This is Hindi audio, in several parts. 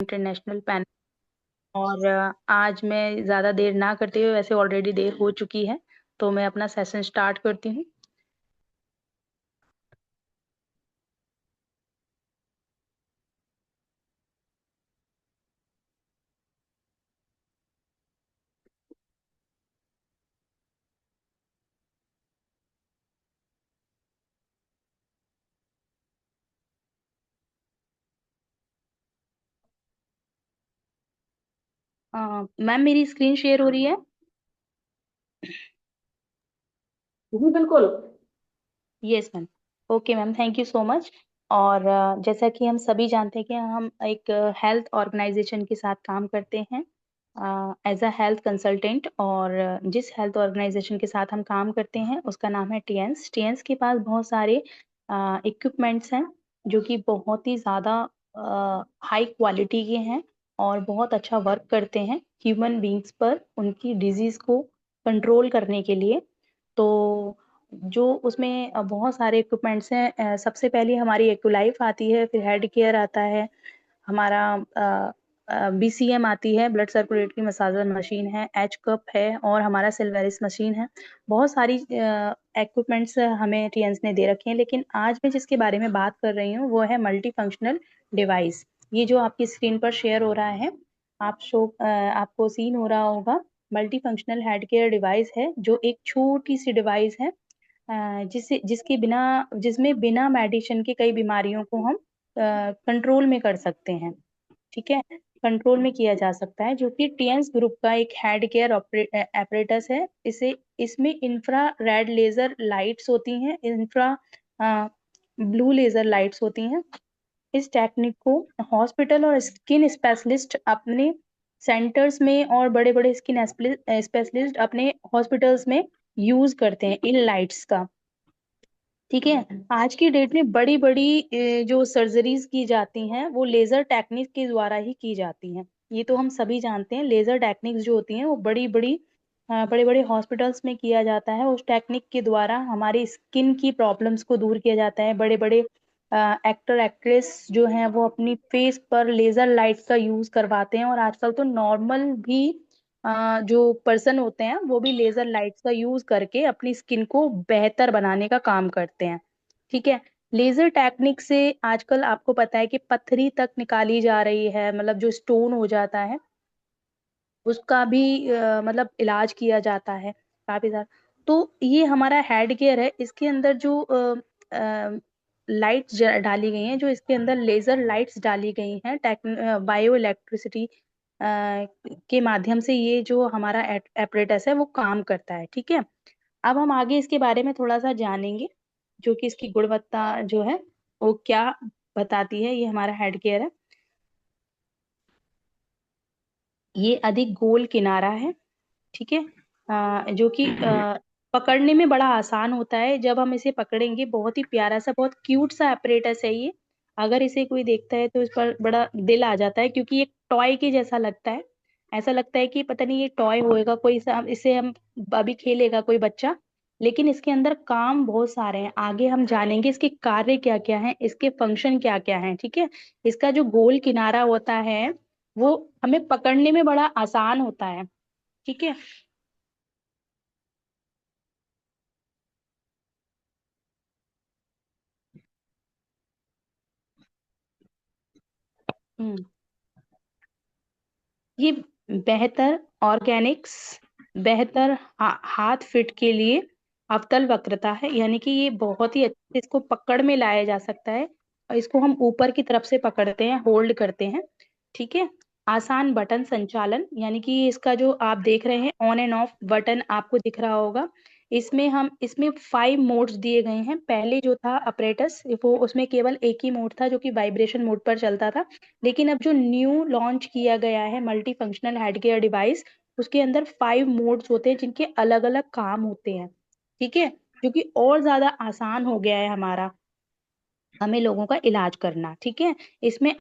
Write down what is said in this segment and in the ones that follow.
International panel. और आज मैं ज़्यादा देर ना करते हुए, वैसे ऑलरेडी देर हो चुकी है, तो मैं अपना सेशन स्टार्ट करती हूँ। मैम, मेरी स्क्रीन शेयर हो रही है? जी बिल्कुल। Yes ma'am. Okay ma'am, thank you so much. और जैसा कि हम सभी जानते हैं कि हम एक हेल्थ ऑर्गेनाइजेशन के साथ काम करते हैं एज अ हेल्थ कंसल्टेंट। और जिस हेल्थ ऑर्गेनाइजेशन के साथ हम काम करते हैं उसका नाम है टीएंस। टीएंस के पास बहुत सारे इक्विपमेंट्स हैं जो कि बहुत ही ज़्यादा हाई क्वालिटी के हैं और बहुत अच्छा वर्क करते हैं ह्यूमन बींग्स पर उनकी डिजीज़ को कंट्रोल करने के लिए। तो जो उसमें बहुत सारे इक्विपमेंट्स हैं। सबसे पहले हमारी एक्यूलाइफ आती है, फिर हेड केयर आता है, हमारा बीसीएम आती है, ब्लड सर्कुलेटरी मसाजर मशीन है, एच कप है और हमारा सिल्वेरिस मशीन है। बहुत सारी इक्विपमेंट्स हमें टीएंस ने दे रखे हैं, लेकिन आज मैं जिसके बारे में बात कर रही हूँ वो है मल्टी फंक्शनल डिवाइस। ये जो आपकी स्क्रीन पर शेयर हो रहा है, आपको सीन हो रहा होगा। Multi functional head care device है जो एक छोटी सी डिवाइस है, जिसमें बिना मेडिसिन के कई बीमारियों को हम कंट्रोल में कर सकते हैं। ठीक है, कंट्रोल में किया जा सकता है, जो कि टीएंस ग्रुप का एक हेड केयर ऑपरेटस है। इसे इसमें इंफ्रा रेड लेजर लाइट्स होती हैं, इंफ्रा ब्लू लेजर लाइट्स होती हैं। इस टेक्निक को हॉस्पिटल और स्किन स्पेशलिस्ट अपने सेंटर्स में और बड़े बड़े स्किन स्पेशलिस्ट अपने हॉस्पिटल्स में यूज करते हैं इन लाइट्स का। ठीक है, आज की डेट में बड़ी बड़ी जो सर्जरीज की जाती हैं वो लेजर टेक्निक के द्वारा ही की जाती हैं। ये तो हम सभी जानते हैं, लेजर टेक्निक्स जो होती हैं वो बड़ी बड़ी बड़े बड़े हॉस्पिटल्स में किया जाता है। उस टेक्निक के द्वारा हमारी स्किन की प्रॉब्लम्स को दूर किया जाता है। बड़े बड़े एक्टर एक्ट्रेस जो हैं वो अपनी फेस पर लेजर लाइट का यूज करवाते हैं, और आजकल तो नॉर्मल भी जो पर्सन होते हैं वो भी लेजर लाइट्स का यूज करके अपनी स्किन को बेहतर बनाने का काम करते हैं। ठीक है, लेजर टेक्निक से आजकल आपको पता है कि पत्थरी तक निकाली जा रही है, मतलब जो स्टोन हो जाता है उसका भी मतलब इलाज किया जाता है काफी सारा। तो ये हमारा हेड केयर है, इसके अंदर जो लाइट्स डाली गई हैं, जो इसके अंदर लेजर लाइट्स डाली गई हैं बायो इलेक्ट्रिसिटी के माध्यम से, ये जो हमारा एपरेटस है वो काम करता है। ठीक है, अब हम आगे इसके बारे में थोड़ा सा जानेंगे, जो कि इसकी गुणवत्ता जो है वो क्या बताती है। ये हमारा हेड केयर है, ये अधिक गोल किनारा है। ठीक है, जो कि पकड़ने में बड़ा आसान होता है। जब हम इसे पकड़ेंगे, बहुत ही प्यारा सा, बहुत क्यूट सा अपरेटस है ये। अगर इसे कोई देखता है तो इस पर बड़ा दिल आ जाता है, क्योंकि ये टॉय के जैसा लगता है। ऐसा लगता है कि पता नहीं ये टॉय होएगा कोई सा, इसे हम अभी खेलेगा कोई बच्चा, लेकिन इसके अंदर काम बहुत सारे हैं। आगे हम जानेंगे इसके कार्य क्या क्या हैं, इसके फंक्शन क्या क्या हैं। ठीक है, इसका जो गोल किनारा होता है वो हमें पकड़ने में बड़ा आसान होता है। ठीक है। हम्म ये बेहतर ऑर्गेनिक्स, बेहतर हाथ फिट के लिए अवतल वक्रता है, यानी कि ये बहुत ही अच्छे से इसको पकड़ में लाया जा सकता है, और इसको हम ऊपर की तरफ से पकड़ते हैं, होल्ड करते हैं। ठीक है, आसान बटन संचालन, यानी कि इसका जो आप देख रहे हैं ऑन एंड ऑफ बटन आपको दिख रहा होगा। इसमें 5 मोड्स दिए गए हैं। पहले जो था अपरेटस, वो उसमें केवल एक ही मोड था जो कि वाइब्रेशन मोड पर चलता था। लेकिन अब जो न्यू लॉन्च किया गया है multi functional head care device, उसके अंदर 5 मोड्स होते हैं जिनके अलग अलग काम होते हैं। ठीक है, जो कि और ज्यादा आसान हो गया है हमारा, हमें लोगों का इलाज करना। ठीक है, इसमें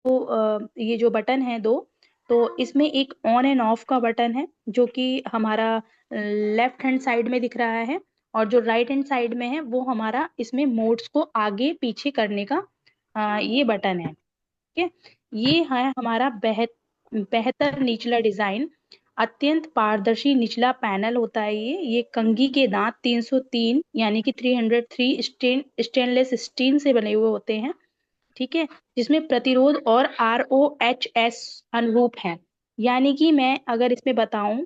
तो ये जो बटन है दो, तो इसमें एक ऑन एंड ऑफ का बटन है जो कि हमारा लेफ्ट हैंड साइड में दिख रहा है, और जो राइट हैंड साइड में है वो हमारा इसमें मोड्स को आगे पीछे करने का ये बटन है। ठीक है, ये है हमारा बेहतर निचला डिजाइन। अत्यंत पारदर्शी निचला पैनल होता है ये कंघी के दांत 303 यानी कि 303 स्टेनलेस स्टील से बने हुए होते हैं। ठीक है। जिसमें प्रतिरोध और ROHS अनुरूप है। यानी कि मैं अगर इसमें बताऊं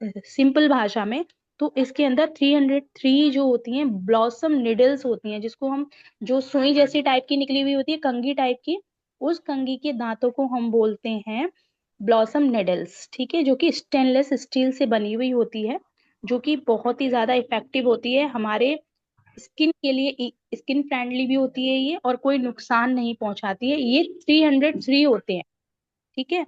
सिंपल भाषा में, तो इसके अंदर 303 जो होती हैं ब्लॉसम निडल्स होती हैं, जिसको हम, जो सुई जैसी टाइप की निकली हुई होती है कंघी टाइप की, उस कंघी के दांतों को हम बोलते हैं ब्लॉसम निडल्स। ठीक है। जो कि स्टेनलेस स्टील से बनी हुई होती है, जो कि बहुत ही ज्यादा इफेक्टिव होती है हमारे स्किन के लिए। स्किन फ्रेंडली भी होती है ये, और कोई नुकसान नहीं पहुंचाती है। ये 303 होते हैं। ठीक है।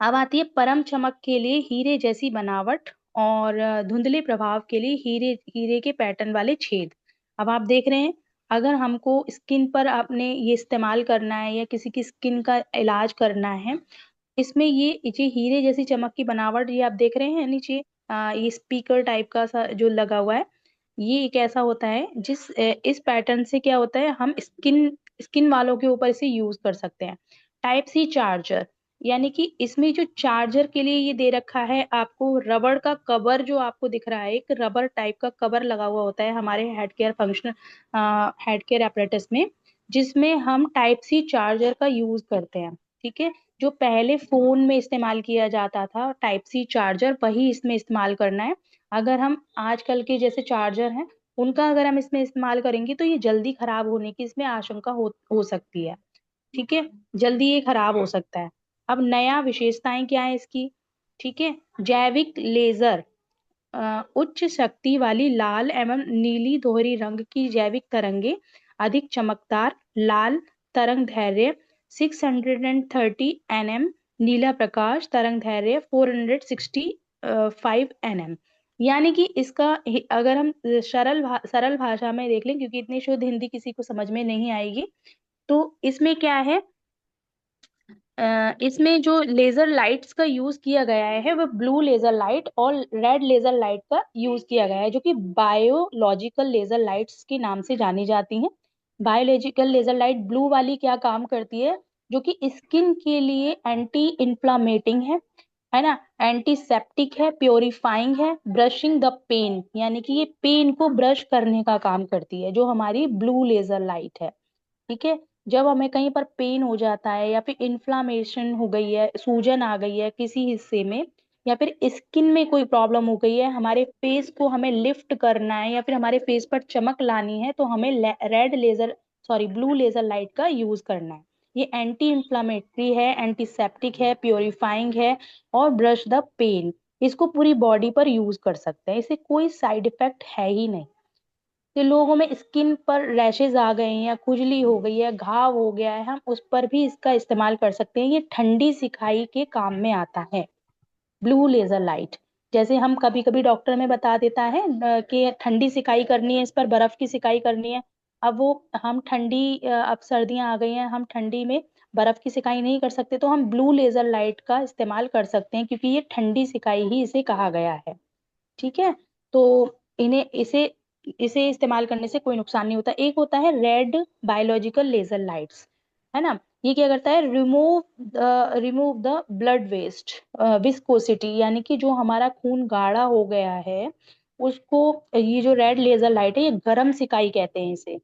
अब आती है परम चमक के लिए हीरे जैसी बनावट, और धुंधले प्रभाव के लिए हीरे हीरे के पैटर्न वाले छेद। अब आप देख रहे हैं, अगर हमको स्किन पर आपने ये इस्तेमाल करना है या किसी की स्किन का इलाज करना है, इसमें ये हीरे जैसी चमक की बनावट, ये आप देख रहे हैं नीचे, ये स्पीकर टाइप का सा जो लगा हुआ है, ये एक ऐसा होता है इस पैटर्न से क्या होता है, हम स्किन स्किन वालों के ऊपर इसे यूज कर सकते हैं। टाइप सी चार्जर, यानी कि इसमें जो चार्जर के लिए ये दे रखा है आपको रबड़ का कवर, जो आपको दिख रहा है एक रबर टाइप का कवर लगा हुआ होता है हमारे हेड केयर एपरेटस में, जिसमें हम टाइप सी चार्जर का यूज करते हैं। ठीक है। जो पहले फोन में इस्तेमाल किया जाता था टाइप सी चार्जर, वही इसमें इस्तेमाल करना है। अगर हम आजकल के जैसे चार्जर हैं, उनका अगर हम इसमें इस्तेमाल करेंगे तो ये जल्दी खराब होने की इसमें आशंका हो सकती है। ठीक है। जल्दी ये खराब हो सकता है। अब नया विशेषताएं क्या है इसकी। ठीक है। जैविक लेजर, उच्च शक्ति वाली लाल एवं नीली दोहरी रंग की जैविक तरंगे, अधिक चमकदार लाल तरंग दैर्ध्य 630 nm, नीला प्रकाश तरंग दैर्ध्य 465 nm। यानी कि इसका अगर हम सरल भाषा में देख लें, क्योंकि इतनी शुद्ध हिंदी किसी को समझ में नहीं आएगी, तो इसमें क्या है, इसमें जो लेजर लाइट्स का यूज किया गया है वह ब्लू लेजर लाइट और रेड लेजर लाइट का यूज किया गया है, जो कि बायोलॉजिकल लेजर लाइट्स के नाम से जानी जाती हैं। बायोलॉजिकल लेजर लाइट ब्लू वाली क्या काम करती है, जो कि स्किन के लिए एंटी इन्फ्लामेटिंग है ना, एंटीसेप्टिक है, प्योरीफाइंग है, ब्रशिंग द पेन, यानी कि ये पेन को ब्रश करने का काम करती है जो हमारी ब्लू लेजर लाइट है। ठीक है। जब हमें कहीं पर पेन हो जाता है या फिर इन्फ्लामेशन हो गई है, सूजन आ गई है किसी हिस्से में, या फिर स्किन में कोई प्रॉब्लम हो गई है, हमारे फेस को हमें लिफ्ट करना है या फिर हमारे फेस पर चमक लानी है, तो हमें red laser sorry blue laser light का यूज करना है। ये एंटी इन्फ्लामेटरी है, एंटीसेप्टिक है, प्योरीफाइंग है, और ब्रश द पेन। इसको पूरी बॉडी पर यूज कर सकते हैं, इसे कोई साइड इफेक्ट है ही नहीं। कि लोगों में स्किन पर रैशेज आ गए हैं या खुजली हो गई है, घाव हो गया है, हम उस पर भी इसका इस्तेमाल कर सकते हैं। ये ठंडी सिकाई के काम में आता है ब्लू लेजर लाइट। जैसे हम कभी कभी डॉक्टर में बता देता है कि ठंडी सिकाई करनी है, इस पर बर्फ की सिकाई करनी है। अब वो हम अब सर्दियां आ गई हैं, हम ठंडी में बर्फ की सिकाई नहीं कर सकते, तो हम ब्लू लेजर लाइट का इस्तेमाल कर सकते हैं, क्योंकि ये ठंडी सिकाई ही इसे कहा गया है। ठीक है। तो इन्हें इसे इसे इस्तेमाल करने से कोई नुकसान नहीं होता। एक होता है रेड बायोलॉजिकल लेजर लाइट्स, है ना। ये क्या करता है, remove the blood waste viscosity, यानी कि जो हमारा खून गाढ़ा हो गया है उसको, ये जो रेड लेजर लाइट है ये गर्म सिकाई कहते हैं इसे।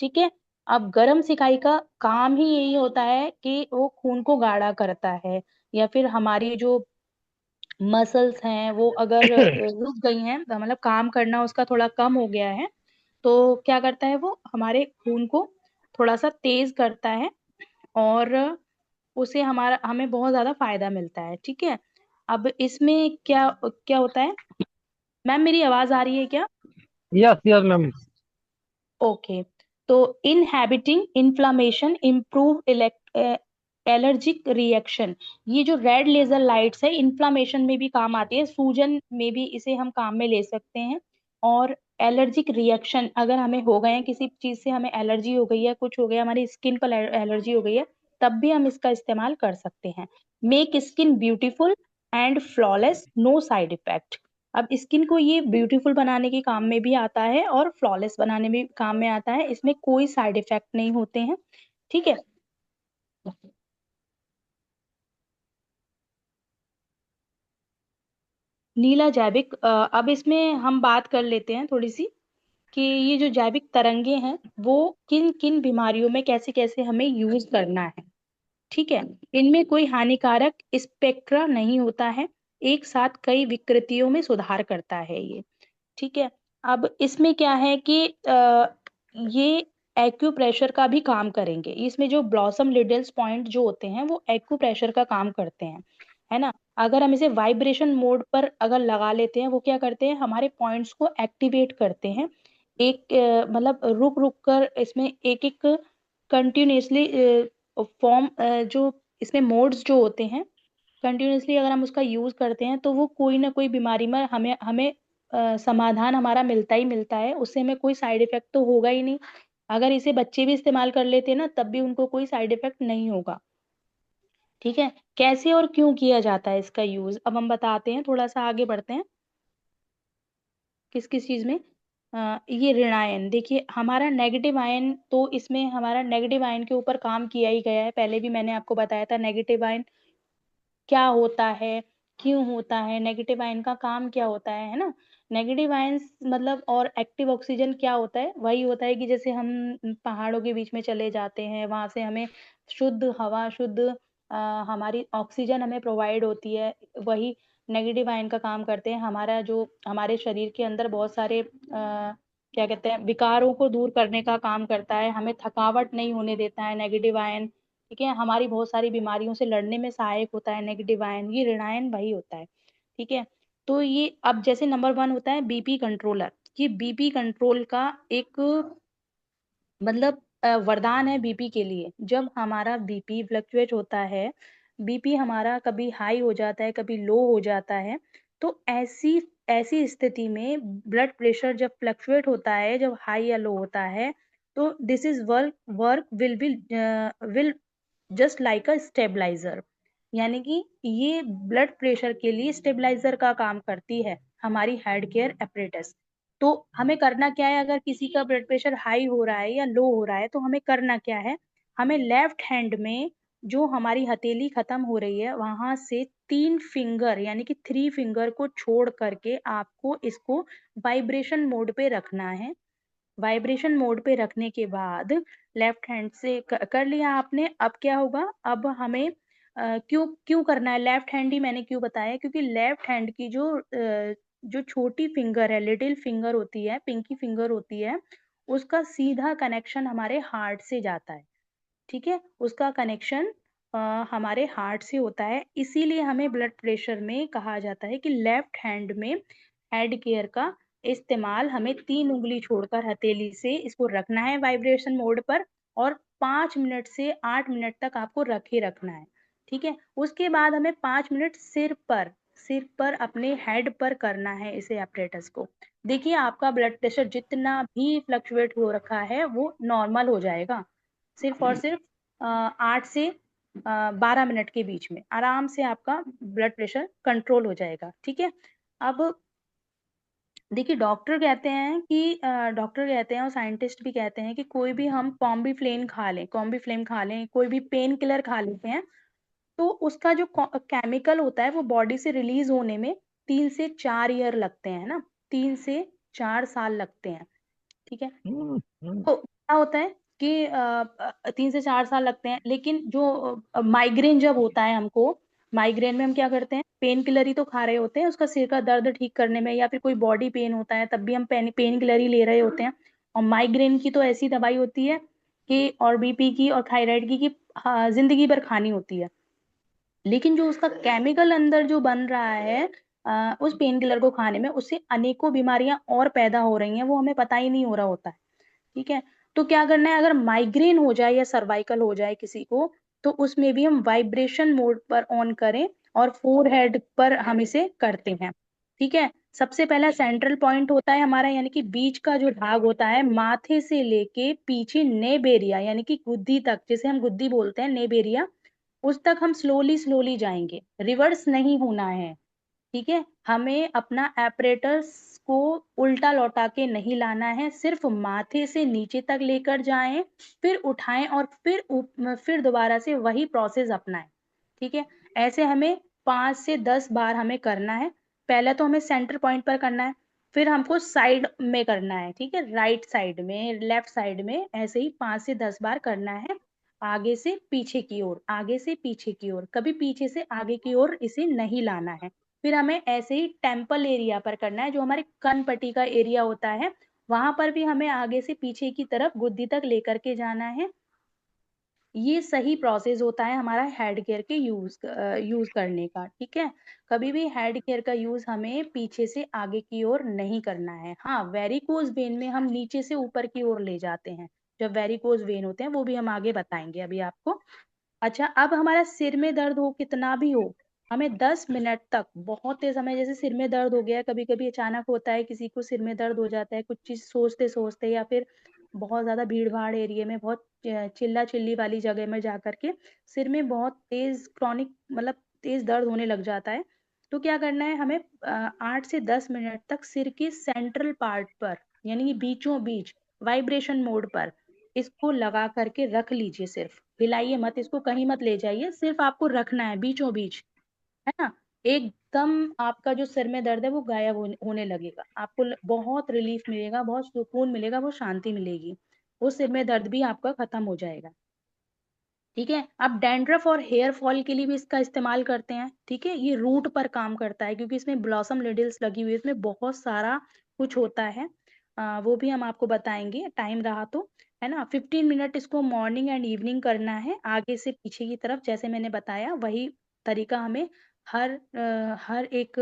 ठीक है। अब गर्म सिकाई का काम ही यही होता है कि वो खून को गाढ़ा करता है, या फिर हमारी जो मसल्स हैं वो अगर रुक गई हैं, मतलब काम करना उसका थोड़ा कम हो गया है, तो क्या करता है वो हमारे खून को थोड़ा सा तेज करता है, और उसे हमारा हमें बहुत ज्यादा फायदा मिलता है। ठीक है। अब इसमें क्या क्या होता है, मैम मेरी आवाज आ रही है क्या। Yes yes ma'am. ओके। तो inhabiting inflammation improve allergic reaction, ये जो रेड लेजर लाइट्स है इन्फ्लामेशन में भी काम आती है, सूजन में भी इसे हम काम में ले सकते हैं। और एलर्जिक रिएक्शन अगर हमें हो गए हैं, किसी चीज से हमें एलर्जी हो गई है, कुछ हो गया हमारी स्किन पर एलर्जी हो गई है, तब भी हम इसका इस्तेमाल कर सकते हैं। Make skin beautiful and flawless, no side effect. अब स्किन को ये ब्यूटीफुल बनाने के काम में भी आता है और फ्लॉलेस बनाने में भी काम में आता है, इसमें कोई साइड इफेक्ट नहीं होते हैं। ठीक है। नीला जैविक, अब इसमें हम बात कर लेते हैं थोड़ी सी कि ये जो जैविक तरंगे हैं वो किन किन बीमारियों में कैसे कैसे हमें यूज करना है। ठीक है। इनमें कोई हानिकारक स्पेक्ट्रा नहीं होता है, एक साथ कई विकृतियों में सुधार करता है ये। ठीक है। अब इसमें क्या है कि ये एक्यूप्रेशर का भी काम करेंगे। इसमें जो ब्लॉसम लिडल्स पॉइंट जो होते हैं वो एक्यूप्रेशर का काम करते हैं, है ना। अगर हम इसे वाइब्रेशन मोड पर अगर लगा लेते हैं, वो क्या करते हैं, हमारे पॉइंट्स को एक्टिवेट करते हैं। एक मतलब रुक रुक कर इसमें एक एक कंटिन्यूसली फॉर्म, जो इसमें मोड्स जो होते हैं, कंटिन्यूसली अगर हम उसका यूज करते हैं तो वो कोई ना कोई बीमारी में हमें हमें समाधान हमारा मिलता ही मिलता है। उससे हमें कोई साइड इफेक्ट तो होगा ही नहीं। अगर इसे बच्चे भी इस्तेमाल कर लेते हैं ना, तब भी उनको कोई साइड इफेक्ट नहीं होगा। ठीक है। कैसे और क्यों किया जाता है इसका यूज, अब हम बताते हैं, थोड़ा सा आगे बढ़ते हैं। किस किस चीज में, ये ऋणायन देखिए, हमारा नेगेटिव आयन, तो इसमें हमारा नेगेटिव आयन के ऊपर काम किया ही गया है। पहले भी मैंने आपको बताया था नेगेटिव आयन क्या होता है, क्यों होता है, नेगेटिव आयन का काम क्या होता है ना। नेगेटिव आयंस मतलब, और एक्टिव ऑक्सीजन क्या होता है, वही होता है कि जैसे हम पहाड़ों के बीच में चले जाते हैं, वहां से हमें शुद्ध हवा, शुद्ध हमारी ऑक्सीजन हमें प्रोवाइड होती है। वही नेगेटिव आयन का काम करते हैं। हमारा जो हमारे शरीर के अंदर बहुत सारे क्या कहते हैं, विकारों को दूर करने का काम करता है, हमें थकावट नहीं होने देता है नेगेटिव आयन। ठीक है। हमारी बहुत सारी बीमारियों से लड़ने में सहायक होता है नेगेटिव आयन, ये ऋणायन वही होता है। ठीक है। तो ये अब जैसे नंबर वन होता है बीपी कंट्रोलर। ये बीपी कंट्रोल का एक मतलब वरदान है बीपी के लिए। जब हमारा बीपी फ्लक्चुएट होता है, बीपी हमारा कभी हाई हो जाता है, कभी लो हो जाता है, तो ऐसी ऐसी स्थिति में ब्लड प्रेशर जब फ्लक्चुएट होता है, जब हाई या लो होता है, तो this is work work will just like a stabiliser. यानी कि ये ब्लड प्रेशर के लिए स्टेबलाइजर का काम करती है हमारी हेड केयर एपरेटस। तो हमें करना क्या है, अगर किसी का ब्लड प्रेशर हाई हो रहा है या लो हो रहा है, तो हमें करना क्या है, हमें लेफ्ट हैंड में जो हमारी हथेली खत्म हो रही है वहां से 3 फिंगर यानी कि 3 फिंगर को छोड़ करके आपको इसको वाइब्रेशन मोड पे रखना है। वाइब्रेशन मोड पे रखने के बाद लेफ्ट हैंड से कर लिया आपने। अब क्या होगा, अब हमें क्यों क्यों करना है लेफ्ट हैंड ही, मैंने क्यों बताया, क्योंकि लेफ्ट हैंड की जो छोटी फिंगर है, लिटिल फिंगर होती है, पिंकी फिंगर होती है, उसका सीधा कनेक्शन हमारे हार्ट से जाता है। ठीक है। उसका कनेक्शन हमारे हार्ट से होता है। इसीलिए हमें ब्लड प्रेशर में कहा जाता है कि लेफ्ट हैंड में हेड केयर का इस्तेमाल, हमें 3 उंगली छोड़कर हथेली से इसको रखना है वाइब्रेशन मोड पर, और 5 मिनट से 8 मिनट तक आपको रखे रखना है। ठीक है। उसके बाद हमें 5 मिनट सिर पर अपने हेड पर करना है इसे ऑपरेटर्स को। देखिए आपका ब्लड प्रेशर जितना भी फ्लक्चुएट हो रखा है वो नॉर्मल हो जाएगा। सिर्फ और सिर्फ 8 से 12 मिनट के बीच में आराम से आपका ब्लड प्रेशर कंट्रोल हो जाएगा। ठीक है। अब देखिए डॉक्टर कहते हैं और साइंटिस्ट भी कहते हैं कि कोई भी हम कॉम्बीफ्लेम खा लें, कोई भी पेन किलर खा लेते हैं, तो उसका जो केमिकल होता है वो बॉडी से रिलीज होने में 3 से 4 ईयर लगते हैं ना, 3 से 4 साल लगते हैं। ठीक है। तो क्या होता है कि 3 से 4 साल लगते हैं, लेकिन जो माइग्रेन जब होता है हमको, माइग्रेन में हम क्या करते हैं, पेन किलर ही तो खा रहे होते हैं उसका सिर का दर्द ठीक करने में, या फिर कोई बॉडी पेन होता है तब भी हम पेन किलर ही ले रहे होते हैं। और माइग्रेन की तो ऐसी दवाई होती है कि, और बीपी की और थायराइड की कि हाँ, जिंदगी भर खानी होती है। लेकिन जो उसका केमिकल अंदर जो बन रहा है उस पेन किलर को खाने में, उससे अनेकों बीमारियां और पैदा हो रही हैं, वो हमें पता ही नहीं हो रहा होता है। ठीक है। तो क्या करना है, अगर माइग्रेन हो जाए या सर्वाइकल हो जाए किसी को, तो उसमें भी हम वाइब्रेशन मोड पर ऑन करें और फोरहेड पर हम इसे करते हैं। ठीक है। सबसे पहला सेंट्रल पॉइंट होता है हमारा, यानी कि बीच का जो भाग होता है, माथे से लेके पीछे नेब एरिया यानी कि गुद्दी तक, जिसे हम गुद्दी बोलते हैं, नेब एरिया, उस तक हम स्लोली स्लोली जाएंगे, रिवर्स नहीं होना है। ठीक है। हमें अपना एपरेटस को उल्टा लौटा के नहीं लाना है, सिर्फ माथे से नीचे तक लेकर जाएं, फिर उठाएं और फिर दोबारा से वही प्रोसेस अपनाएं। ठीक है। ऐसे हमें 5 से 10 बार हमें करना है। पहले तो हमें सेंटर पॉइंट पर करना है, फिर हमको साइड में करना है, ठीक है, राइट साइड में, लेफ्ट साइड में, ऐसे ही 5 से 10 बार करना है। आगे से पीछे की ओर, आगे से पीछे की ओर, कभी पीछे से आगे की ओर इसे नहीं लाना है। फिर हमें ऐसे ही टेम्पल एरिया पर करना है, जो हमारे कनपट्टी का एरिया होता है, वहां पर भी हमें आगे से पीछे की तरफ गुद्दी तक लेकर के जाना है। ये सही प्रोसेस होता है हमारा हेड केयर के यूज करने का, ठीक है। कभी भी हेड केयर का यूज हमें पीछे से आगे की ओर नहीं करना है। हाँ, वेरिकोज वेन में हम नीचे से ऊपर की ओर ले जाते हैं, जब वेरिकोज वेन होते हैं, वो भी हम आगे बताएंगे अभी आपको। अच्छा, अब हमारा सिर में दर्द हो, कितना भी हो, हमें 10 मिनट तक, बहुत तेज, हमें जैसे सिर में दर्द हो गया, कभी कभी अचानक होता है किसी को सिर में दर्द हो जाता है कुछ चीज सोचते सोचते, या फिर बहुत ज्यादा भीड़ भाड़ एरिया में, बहुत चिल्ला चिल्ली वाली जगह में जाकर के सिर में बहुत तेज क्रॉनिक, मतलब तेज दर्द होने लग जाता है। तो क्या करना है हमें, 8 से 10 मिनट तक सिर के सेंट्रल पार्ट पर, यानी कि बीचों बीच, वाइब्रेशन मोड पर इसको लगा करके रख लीजिए। सिर्फ हिलाइए मत, इसको कहीं मत ले जाइए, सिर्फ आपको रखना है बीचों बीच, है ना। एकदम आपका जो सिर में दर्द है वो गायब होने लगेगा, आपको बहुत रिलीफ मिलेगा, बहुत सुकून मिलेगा, बहुत शांति मिलेगी, वो सिर में दर्द भी आपका खत्म हो जाएगा। ठीक है, अब डैंड्रफ और हेयर फॉल के लिए भी इसका इस्तेमाल करते हैं, ठीक है। ये रूट पर काम करता है, क्योंकि इसमें ब्लॉसम लिडल्स लगी हुई है, इसमें बहुत सारा कुछ होता है। वो भी हम आपको बताएंगे टाइम रहा तो, है ना। 15 मिनट इसको मॉर्निंग एंड इवनिंग करना है, आगे से पीछे की तरफ, जैसे मैंने बताया वही तरीका हमें हर एक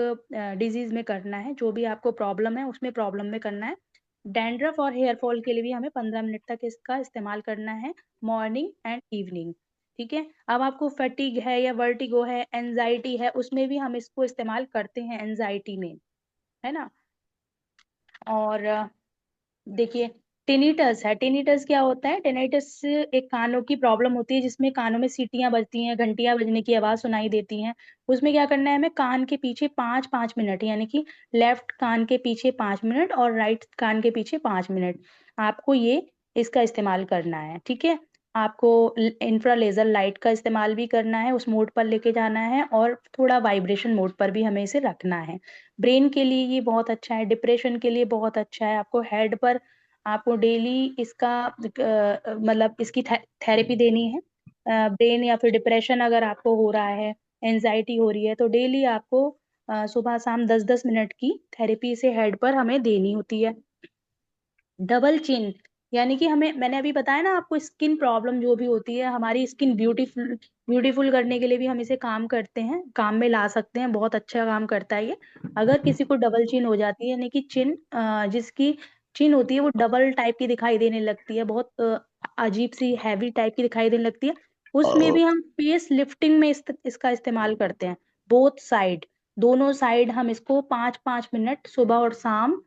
डिजीज में करना है, जो भी आपको प्रॉब्लम है उसमें प्रॉब्लम में करना है। डैंड्रफ और हेयर फॉल के लिए भी हमें 15 मिनट तक इसका इस्तेमाल करना है, मॉर्निंग एंड इवनिंग, ठीक है। अब आपको फटीग है या वर्टिगो है, एंजाइटी है, उसमें भी हम इसको इस्तेमाल करते हैं, एंजाइटी में, है ना। और देखिए, टिनिटस है, टिनिटस क्या होता है, टिनिटस एक कानों की प्रॉब्लम होती है, जिसमें कानों में सीटियां बजती हैं, घंटियां बजने की आवाज सुनाई देती हैं। उसमें क्या करना है हमें, कान के पीछे 5-5 मिनट, यानी कि लेफ्ट कान के पीछे 5 मिनट और राइट कान के पीछे 5 मिनट, आपको ये इसका इस्तेमाल करना है, ठीक है। आपको इंफ्रा लेजर लाइट का इस्तेमाल भी करना है, उस मोड पर लेके जाना है, और थोड़ा वाइब्रेशन मोड पर भी हमें इसे रखना है। ब्रेन के लिए ये बहुत अच्छा है, डिप्रेशन के लिए बहुत अच्छा है, आपको हेड पर आपको डेली इसका मतलब इसकी थेरेपी देनी है। ब्रेन या फिर डिप्रेशन अगर आपको हो रहा है, एंजाइटी हो रही है, तो डेली आपको सुबह शाम 10-10 मिनट की थेरेपी से हेड पर हमें देनी होती है। डबल चिन, यानी कि हमें, मैंने अभी बताया ना आपको, स्किन प्रॉब्लम जो भी होती है, हमारी स्किन ब्यूटीफुल ब्यूटीफुल करने के लिए भी हम इसे काम करते हैं, काम में ला सकते हैं, बहुत अच्छा काम करता है ये। अगर किसी को डबल चिन हो जाती है, यानी कि चिन, जिसकी चिन होती है वो डबल टाइप की दिखाई देने लगती है, बहुत अजीब सी हैवी टाइप की दिखाई देने लगती है, उसमें भी हम फेस लिफ्टिंग में इसका इस्तेमाल करते हैं। बोथ साइड, दोनों साइड हम इसको 5-5 मिनट सुबह और शाम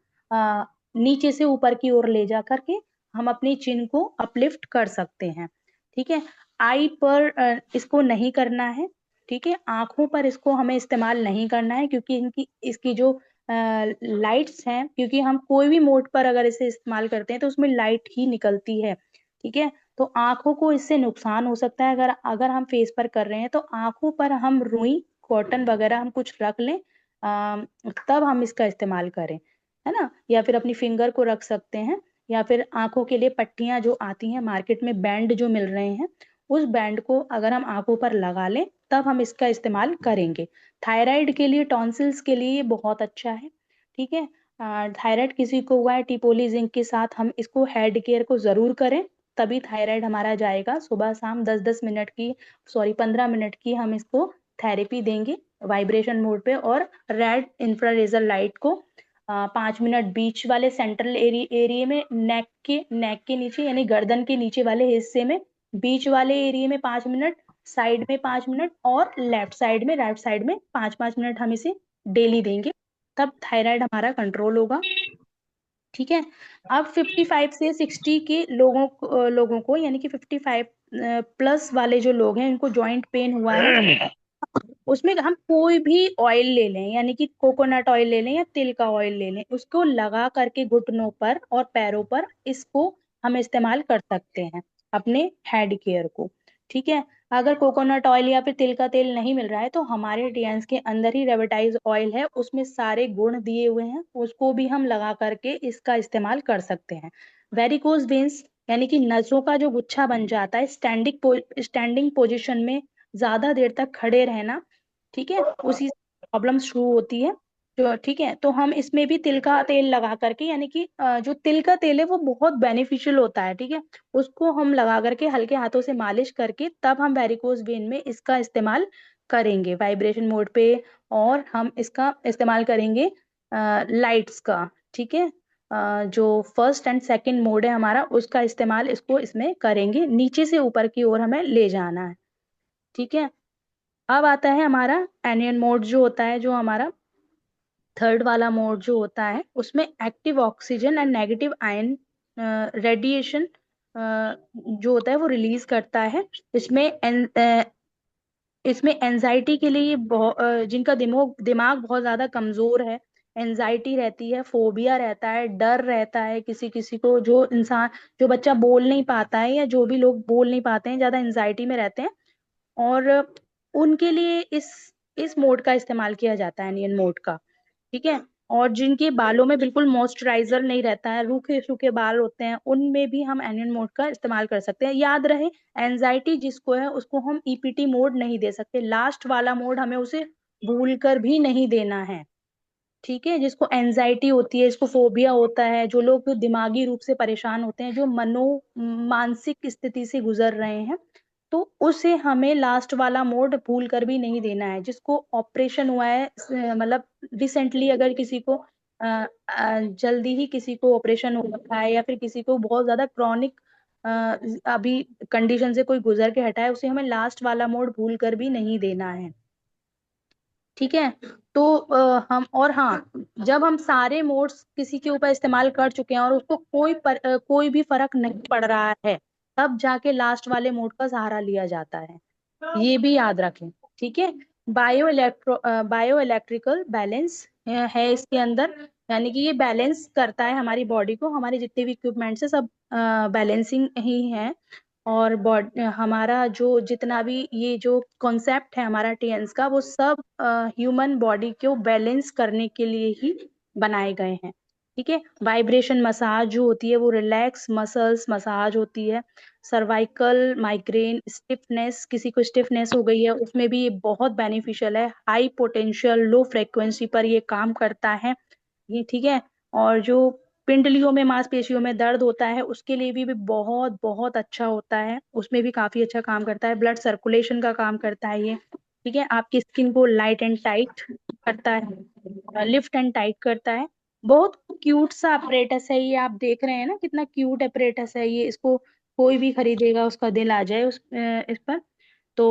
नीचे से ऊपर की ओर ले जा करके हम अपनी चिन को अपलिफ्ट कर सकते हैं, ठीक है। आई पर इसको नहीं करना है, ठीक है। आंखों पर इसको हमें इस्तेमाल नहीं करना है, क्योंकि इनकी इसकी जो लाइट्स हैं, क्योंकि हम कोई भी मोड पर अगर इसे इस्तेमाल करते हैं तो उसमें लाइट ही निकलती है, ठीक है। तो आंखों को इससे नुकसान हो सकता है, अगर अगर हम फेस पर कर रहे हैं तो आंखों पर हम रुई, कॉटन वगैरह हम कुछ रख लें, तब हम इसका इस्तेमाल करें, है ना। या फिर अपनी फिंगर को रख सकते हैं, या फिर आंखों के लिए पट्टियां जो आती हैं मार्केट में, बैंड जो मिल रहे हैं, उस बैंड को अगर हम आंखों पर लगा लें तब हम इसका इस्तेमाल करेंगे। थायराइड के लिए, टॉन्सिल्स के लिए ये बहुत अच्छा है, ठीक है। थायराइड किसी को हुआ है, टिपोली जिंक के साथ हम इसको हेड केयर को जरूर करें, तभी थायराइड हमारा जाएगा। सुबह शाम 10-10 मिनट की, सॉरी 15 मिनट की हम इसको थेरेपी देंगे वाइब्रेशन मोड पे, और रेड इंफ्रारेजर लाइट को 5 मिनट बीच वाले सेंट्रल एरिया में, नेक के नीचे, यानी गर्दन के नीचे वाले हिस्से में, बीच वाले एरिया में 5 मिनट, साइड में 5 मिनट, और लेफ्ट साइड में, राइट साइड में 5-5 मिनट हम इसे डेली देंगे, तब थायराइड हमारा कंट्रोल होगा, ठीक है। अब 55 से 60 के लोगों को, यानी कि 55 प्लस वाले जो लोग हैं, इनको जॉइंट पेन हुआ है, उसमें हम कोई भी ऑयल ले लें, यानी कि कोकोनट ऑयल ले लें या तिल का ऑयल ले लें, उसको लगा करके घुटनों पर और पैरों पर इसको हम इस्तेमाल कर सकते हैं अपने हेड केयर को, ठीक है। अगर कोकोनट ऑयल या फिर तिल का तेल नहीं मिल रहा है तो हमारे टीएंस के अंदर ही रेवटाइज ऑयल है, उसमें सारे गुण दिए हुए हैं, उसको भी हम लगा करके इसका इस्तेमाल कर सकते हैं। वेरिकोज वेन्स यानी कि नसों का जो गुच्छा बन जाता है, स्टैंडिंग पोजीशन में ज्यादा देर तक खड़े रहना, ठीक है, उसी से प्रॉब्लम शुरू होती है। तो ठीक है, तो हम इसमें भी तिल का तेल लगा करके, यानी कि जो तिल का तेल है वो बहुत बेनिफिशियल होता है, ठीक है, उसको हम लगा करके हल्के हाथों से मालिश करके तब हम वेरिकोज वेन में इसका इस्तेमाल करेंगे वाइब्रेशन मोड पे। और हम इसका इस्तेमाल करेंगे लाइट्स का, ठीक है। जो फर्स्ट एंड सेकंड मोड है हमारा, उसका इस्तेमाल इसको इसमें करेंगे, नीचे से ऊपर की ओर हमें ले जाना है, ठीक है। अब आता है हमारा एनियन मोड जो होता है, जो हमारा थर्ड वाला मोड जो होता है, उसमें active oxygen and negative ion radiation जो होता है वो रिलीज करता है। इसमें इसमें एनजाइटी के लिए ये जिनका दिमाग दिमाग बहुत ज्यादा कमजोर है, एनजाइटी रहती है, फोबिया रहता है, डर रहता है, किसी किसी को, जो इंसान, जो बच्चा बोल नहीं पाता है या जो भी लोग बोल नहीं पाते हैं, ज्यादा एनजाइटी में रहते हैं, और उनके लिए इस मोड का इस्तेमाल किया जाता है, एनियन मोड का, ठीक है। और जिनके बालों में बिल्कुल मॉइस्चराइजर नहीं रहता है, रूखे सूखे बाल होते हैं, उनमें भी हम एनियन मोड का इस्तेमाल कर सकते हैं। याद रहे, एंजाइटी जिसको है उसको हम ईपीटी मोड नहीं दे सकते, लास्ट वाला मोड हमें उसे भूल कर भी नहीं देना है, ठीक है। जिसको एंजाइटी होती है, जिसको फोबिया होता है, जो लोग दिमागी रूप से परेशान होते हैं, जो मानसिक स्थिति से गुजर रहे हैं, तो उसे हमें लास्ट वाला मोड भूल कर भी नहीं देना है। जिसको ऑपरेशन हुआ है, मतलब रिसेंटली अगर किसी को जल्दी ही किसी को ऑपरेशन हो रखा है, या फिर किसी को बहुत ज्यादा क्रॉनिक अभी कंडीशन से कोई गुजर के हटा है, उसे हमें लास्ट वाला मोड भूल कर भी नहीं देना है, ठीक है। तो हम, और हाँ, जब हम सारे मोड्स किसी के ऊपर इस्तेमाल कर चुके हैं और उसको कोई भी फर्क नहीं पड़ रहा है, तब जाके लास्ट वाले मोड का सहारा लिया जाता है, ये भी याद रखें, ठीक है। बायो इलेक्ट्रिकल बैलेंस है इसके अंदर, यानी कि ये बैलेंस करता है हमारी बॉडी को, हमारे जितने भी इक्विपमेंट्स है सब बैलेंसिंग ही है। और हमारा जो जितना भी ये जो कॉन्सेप्ट है हमारा टीएंस का, वो सब ह्यूमन बॉडी को बैलेंस करने के लिए ही बनाए गए हैं, ठीक है। वाइब्रेशन मसाज जो होती है वो रिलैक्स मसल्स मसाज होती है। सर्वाइकल माइग्रेन स्टिफनेस, किसी को स्टिफनेस हो गई है, उसमें भी ये बहुत बेनिफिशियल है। हाई पोटेंशियल लो फ्रिक्वेंसी पर ये काम करता है, ये ठीक है। और जो पिंडलियों में मांसपेशियों में दर्द होता है, उसके लिए भी बहुत बहुत अच्छा होता है, उसमें भी काफी अच्छा काम करता है। ब्लड सर्कुलेशन का काम करता है ये, ठीक है। आपकी स्किन को लाइट एंड टाइट करता है, लिफ्ट एंड टाइट करता है। बहुत क्यूट सा अपरेटस है ये, आप देख रहे हैं ना कितना क्यूट अपरेटस है ये, इसको कोई भी खरीदेगा उसका दिल आ जाए इस पर। तो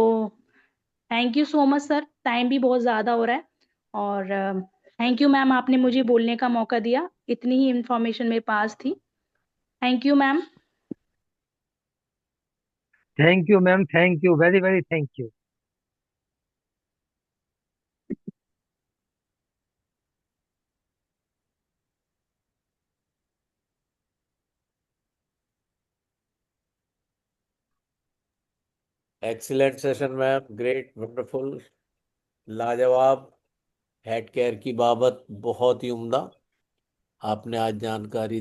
thank you so much sir, time भी बहुत ज़्यादा हो रहा है, और थैंक यू मैम, आपने मुझे बोलने का मौका दिया, इतनी ही इंफॉर्मेशन मेरे पास थी। Thank you ma'am. Thank you ma'am, thank you, very very thank you. Excellent session ma'am, great, wonderful, लाजवाब। हेड केयर की बाबत बहुत ही उम्दा आपने आज जानकारी दी।